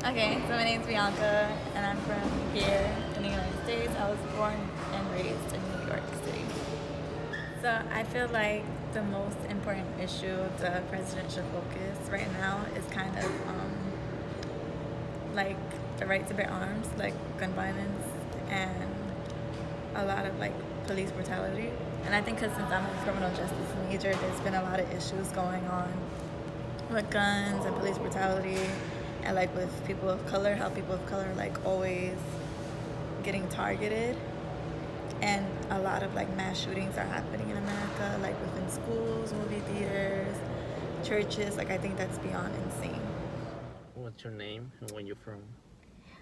Okay, so my name's Bianca, and I'm from here in the United States. I was born and raised in New York City. So I feel like the most important issue the president should focus right now is kind of like the right to bear arms, like gun violence, and a lot of like police brutality. And I think because since I'm a criminal justice major, there's been a lot of issues going on with guns and police brutality, and like with people of color, how people of color are like always getting targeted, and a lot of like mass shootings are happening in America, like within schools, movie theaters, churches. Like I think that's beyond insane. What's your name and where you're from?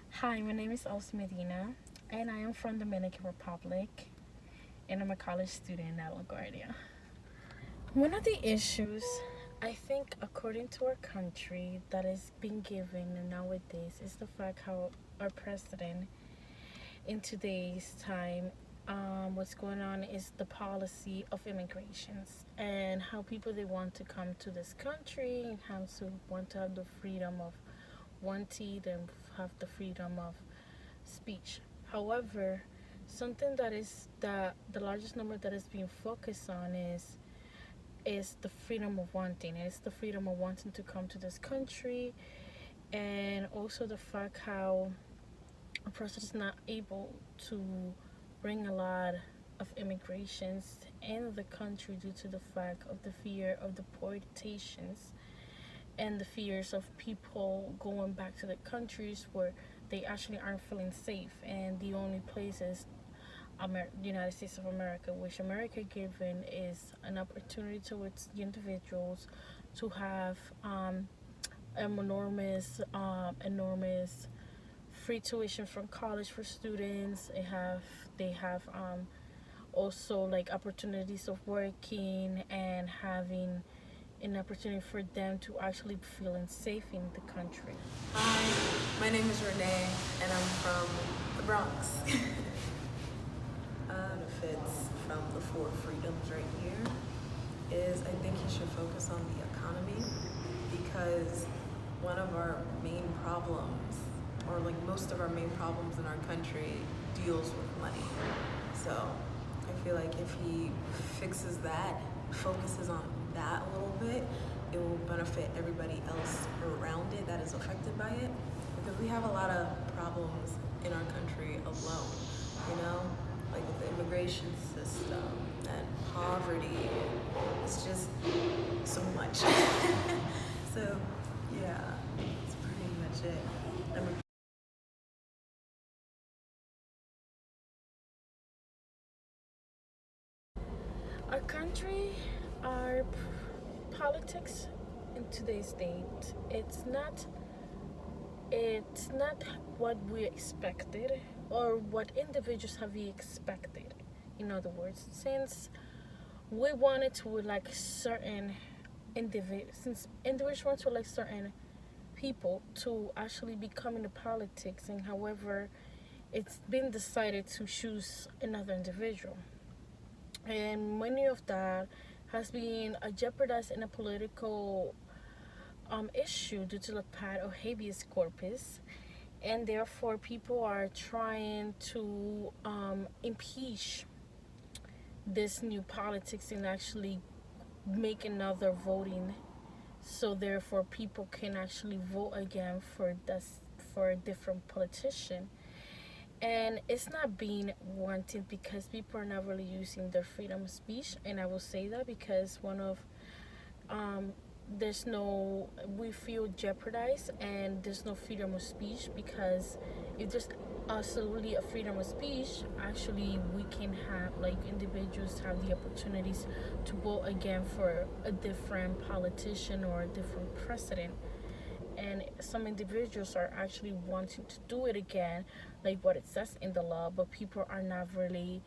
Hi, my name is Elsie Medina, and I am from Dominican Republic, and I'm a college student at LaGuardia. One of the issues, I think, according to our country, that is being given nowadays is the fact how our president, in today's time, what's going on is the policy of immigrations and how people they want to come to this country and how to want to have the freedom of wanted and have the freedom of speech. However, something that is the largest number that is being focused on is the freedom of wanting. It's the freedom of wanting to come to this country, and also the fact how a person is not able to bring a lot of immigrations in the country due to the fact of the fear of deportations and the fears of people going back to the countries where they actually aren't feeling safe, and the only places the United States of America, which America given is an opportunity towards the individuals to have enormous free tuition from college for students. They have also like opportunities of working and having an opportunity for them to actually feeling safe in the country. Hi, my name is Renee, and I'm from the Bronx. Benefits from the four freedoms right here is I think he should focus on the economy, because one of our main problems, or like most of our main problems in our country, deals with money. So I feel like if he fixes that, focuses on that a little bit, it will benefit everybody else around it that is affected by it, because we have a lot of problems in our country alone, like with the immigration system and poverty. It's just so much. So yeah, that's pretty much it. Our country, our politics in today's date, it's not what we expected or what individuals have we expected. In other words, since we wanted to like certain since individuals want to like certain people to actually become into politics, and however it's been decided to choose another individual, and many of that has been jeopardized in a political issue due to the part of habeas corpus, and therefore people are trying to impeach this new politics and actually make another voting, so therefore people can actually vote again for a different politician. And it's not being wanted because people are not really using their freedom of speech, and I will say that because one of there's no we feel jeopardized and there's no freedom of speech, because if there's absolutely a freedom of speech, actually we can have like individuals have the opportunities to vote again for a different politician or a different president, and some individuals are actually wanting to do it again, like what it says in the law, but people are not really,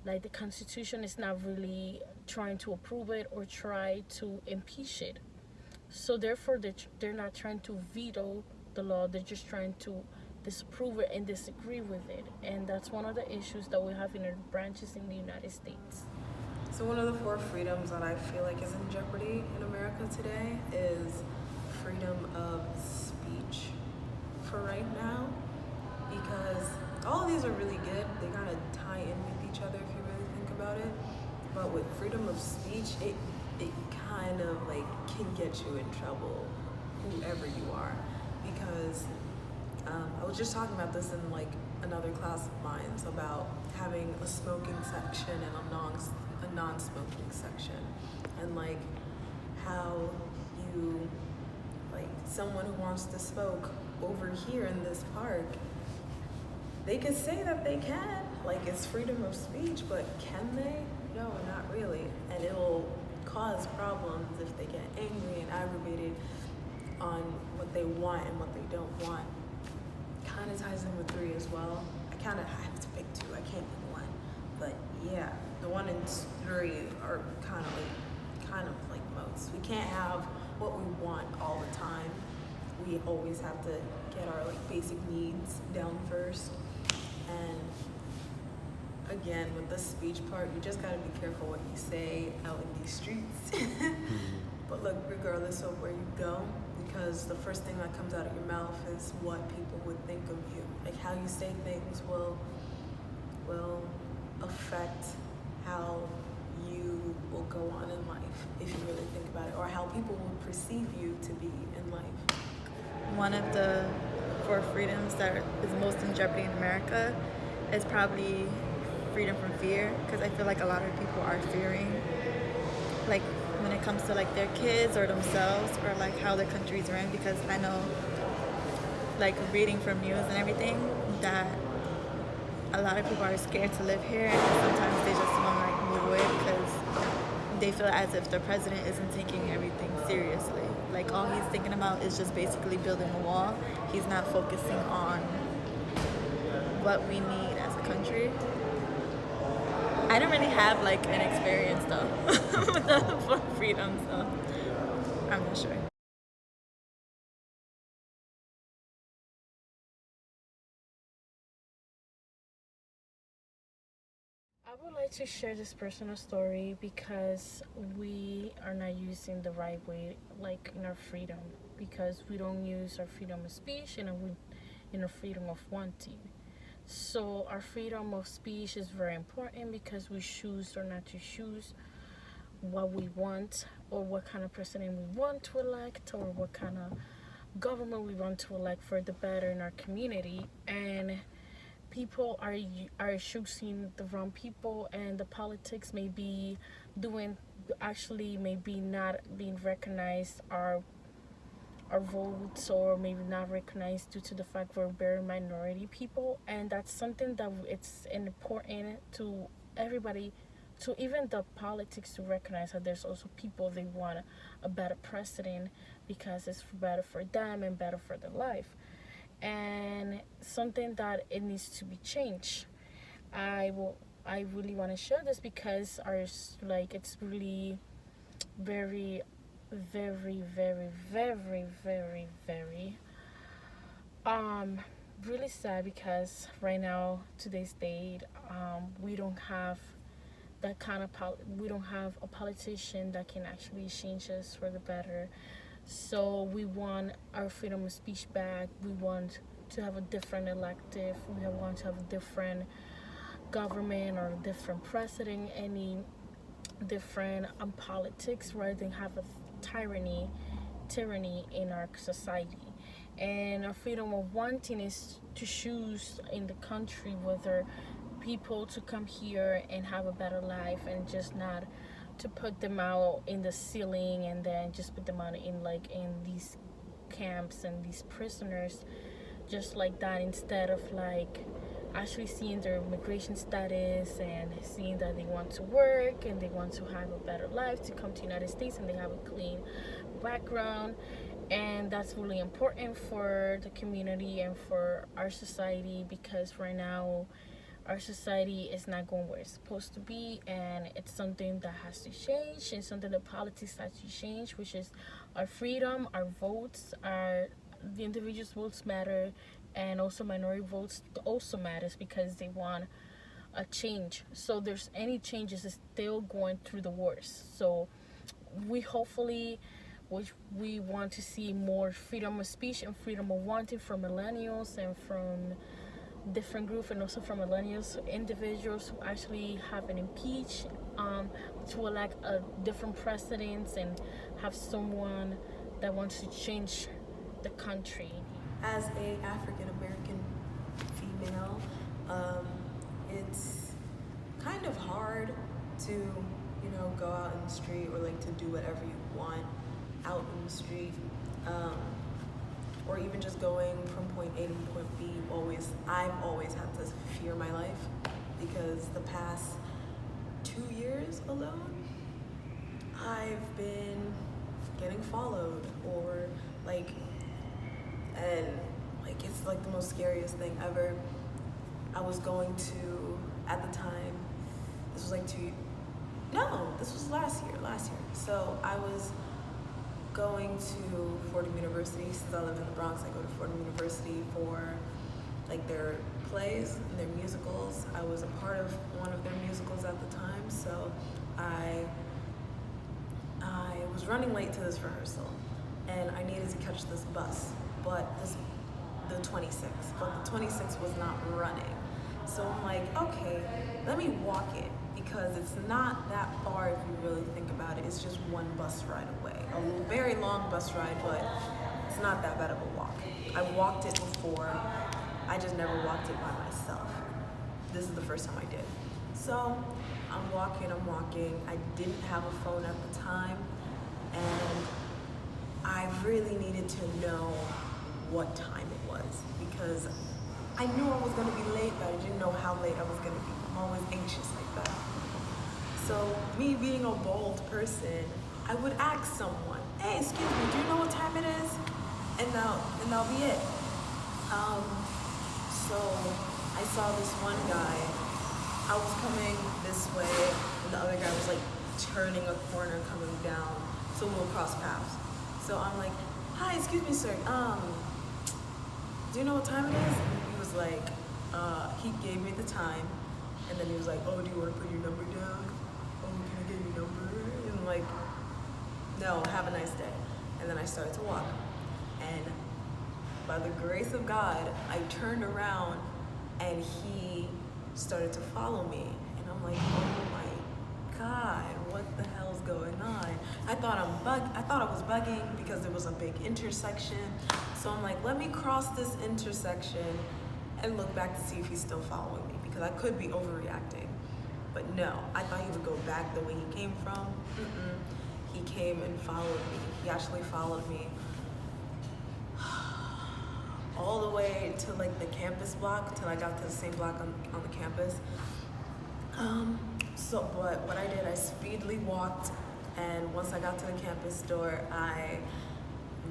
like the constitution is not really trying to approve it or try to impeach it. So therefore they're not trying to veto the law, they're just trying to disapprove it and disagree with it, and that's one of the issues that we have in our branches in the United States. So one of the four freedoms that I feel like is in jeopardy in America today is freedom of speech. For right now, because all of these are really good. They kind of tie in with each other if you really think about it. But with freedom of speech, it kind of like can get you in trouble, whoever you are, because I was just talking about this in like another class of mine about having a smoking section and a non-smoking section, and like how you, like, someone who wants to smoke over here in this park, they could say that they can, like it's freedom of speech, but can they? No, not really. And it'll cause problems if they get angry and aggravated on what they want and what they don't want. Kind of ties in with 3 as well. I have to pick 2. I can't pick 1. But yeah, the 1 and 3 are kind of like most. We can't have what we want all the time. We always have to get our like basic needs down first. And again, with the speech part, you just gotta be careful what you say out in these streets. But look, regardless of where you go, because the first thing that comes out of your mouth is what people would think of you. Like how you say things will affect how you will go on in life, if you really think about it, or how people will perceive you to be in life. One of the 4 freedoms that is most in jeopardy in America is probably freedom from fear, because I feel like a lot of people are fearing, like when it comes to like their kids or themselves, or like how their country's run, because I know, like reading from news and everything, that a lot of people are scared to live here, and sometimes they just want to like move away because they feel as if the president isn't taking everything seriously. Like all he's thinking about is just basically building a wall. He's not focusing on what we need as a country. I don't really have like an experience though with the 4 freedoms, so I'm not sure. I would like to share this personal story because we are not using the right way, like in our freedom, because we don't use our freedom of speech and in our freedom of wanting. So our freedom of speech is very important because we choose or not to choose what we want, or what kind of president we want to elect, or what kind of government we want to elect for the better in our community. And people are choosing the wrong people, and the politics may be doing, actually maybe not being recognized our votes, or maybe not recognized due to the fact we're very minority people. And that's something that it's important to everybody, to even the politics, to recognize that there's also people, they want a better president because it's better for them and better for their life, and something that it needs to be changed. I really want to share this because it's really very, very, very, very, very, very really sad, because right now, today's date, we don't have that kind of we don't have a politician that can actually change us for the better. So we want our freedom of speech back. We want to have a different elective. We want to have a different government or a different president, any different politics, rather than have a tyranny in our society. And our freedom of wanting is to choose in the country whether people to come here and have a better life, and just not to put them out in the ceiling and then just put them out in these camps and these prisoners just like that, instead of like actually seeing their immigration status and seeing that they want to work and they want to have a better life, to come to United States, and they have a clean background. And that's really important for the community and for our society, because right now our society is not going where it's supposed to be, and it's something that has to change, and something that politics has to change, which is our freedom, our votes, the individuals' votes matter, and also minority votes also matters, because they want a change. So there's any changes is still going through the wars. So we hopefully which we want to see more freedom of speech and freedom of wanting from millennials and from different groups, and also from millennials, individuals who actually have an impeach, to elect a different presidents and have someone that wants to change the country. As a African American female, it's kind of hard to, you know, go out in the street or like to do whatever you want out in the street, or even just going from point A to point B. I've always had to fear my life, because the past 2 years alone, I've been getting followed, or and it's like the most scariest thing ever. I was going to, at the time, this was like this was last year. So I was going to Fordham University. Since I live in the Bronx, I go to Fordham University for like their plays and their musicals. I was a part of one of their musicals at the time, so I was running late to this rehearsal, and I needed to catch this bus, but the 26, but the 26 was not running. So I'm like, okay, let me walk it, because it's not that far if you really think about it. It's just one bus ride away. A very long bus ride, but it's not that bad of a walk. I walked it before, I just never walked it by myself. This is the first time I did. So I'm walking. I didn't have a phone at the time, and I really needed to know what time it was, because I knew I was gonna be late, but I didn't know how late I was gonna be. I'm always anxious like that. So me being a bold person, I would ask someone, hey, excuse me, do you know what time it is? And that'll be it. So I saw this one guy. I was coming this way, and the other guy was like turning a corner coming down, so we'll cross paths. So I'm like, hi, excuse me, sir. Do you know what time it is? And he was like, he gave me the time, and then he was like, oh, do you want to put your number down? Oh, can I get your number? And I'm like, no, have a nice day. And then I started to walk, and by the grace of God, I turned around, and he started to follow me, and I'm like, oh my God, what the hell's going on? I thought I was bugging because there was a big intersection. So I'm like, let me cross this intersection and look back to see if he's still following me, because I could be overreacting. But no, I thought he would go back the way he came from. He came and followed me. He actually followed me all the way to like the campus block, till I got to the same block on the campus. But what I did, I speedily walked, and once I got to the campus door, I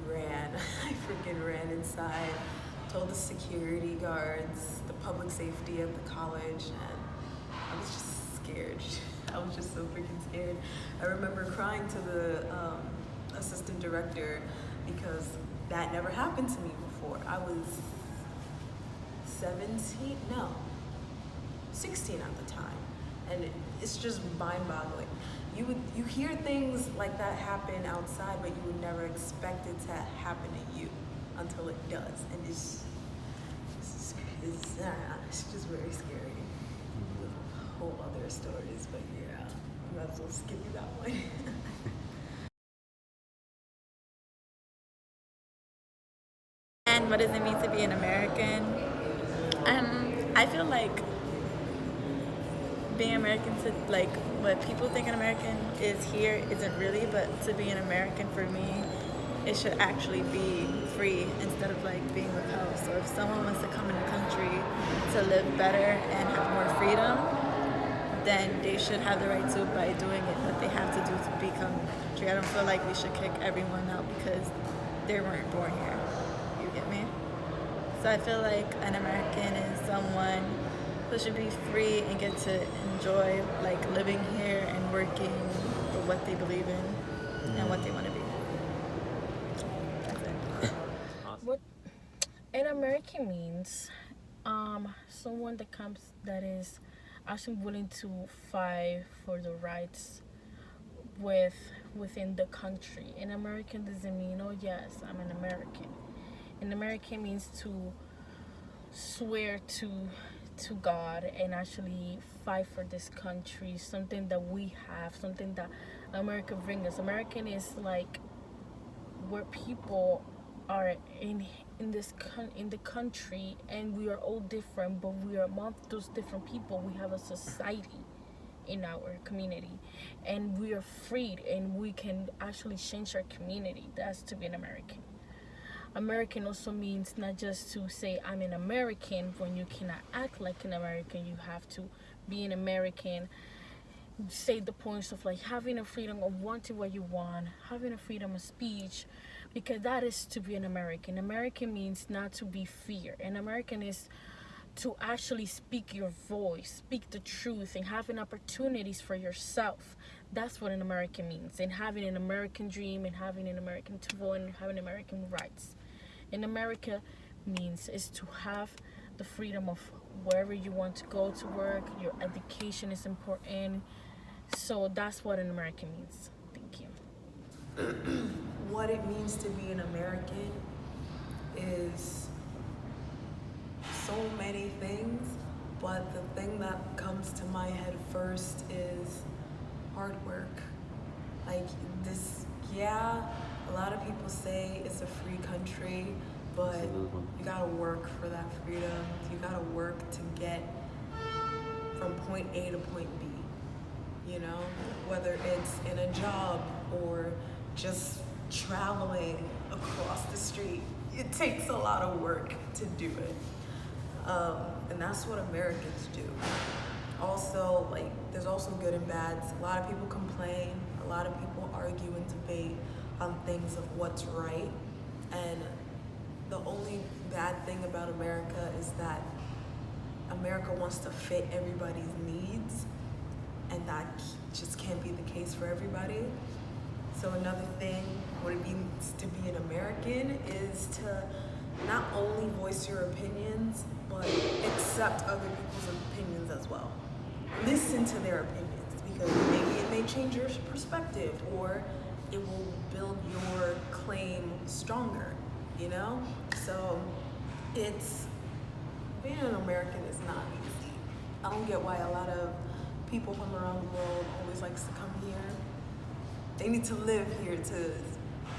ran. I freaking ran inside, told the security guards, the public safety at the college, and I was just scared. I was just so freaking scared. I remember crying to the assistant director, because that never happened to me before. I was 16 at the time. And it's just mind-boggling. You hear things like that happen outside, but you would never expect it to happen to you until it does. And it's just very scary. Whole other stories, but yeah, I might as well skip you that one. And what does it mean to be an American? I feel like being American, to like what people think an American is here isn't really, but to be an American for me, it should actually be free instead of like being withheld. So if someone wants to come in the country to live better and have more freedom, then they should have the right to by doing it what they have to do to become a country. I don't feel like we should kick everyone out because they weren't born here. You get me? So I feel like an American is someone who should be free and get to enjoy like living here and working for what they believe in and what they want to be. That's it. What an American means, someone that is actually willing to fight for the rights with within the country. An American doesn't mean, oh yes, I'm an American. An American means to swear to God and actually fight for this country, something that we have, something that America brings us. American is like where people are in the country, and we are all different, but we are among those different people. We have a society in our community, and we are freed, and we can actually change our community. That's to be an American. American also means not just to say I'm an American when you cannot act like an American. You have to be an American, say the points of like having a freedom of wanting what you want, having a freedom of speech, because that is to be an American. American means not to be fear. An American is to actually speak your voice, speak the truth, and having opportunities for yourself. That's what an American means. And having an American dream, and having an American to vote, and having American rights. In America means is to have the freedom of wherever you want to go to work. Your education is important. So that's what an American means. Thank you. What it means to be an American is so many things, but the thing that comes to my head first is hard work. Like this, yeah, a lot of people say it's a free country, but you gotta work for that freedom. You gotta work to get from point A to point B, you know? Whether it's in a job or just traveling across the street, it takes a lot of work to do it. And that's what Americans do. Also, like, there's also good and bads. A lot of people complain, a lot of people argue and debate on things of what's right. And the only bad thing about America is that America wants to fit everybody's needs, and that just can't be the case for everybody. So another thing, what it means to be an American is to not only voice your opinions, but accept other people's opinions as well. Listen to their opinions, because maybe it may change your perspective, or it will build your claim stronger, you know? So being an American is not easy. I don't get why a lot of people from around the world always likes to come here. They need to live here to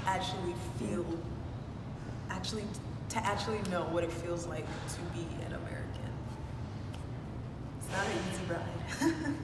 actually feel, to actually know what it feels like to be an American. It's not an easy ride.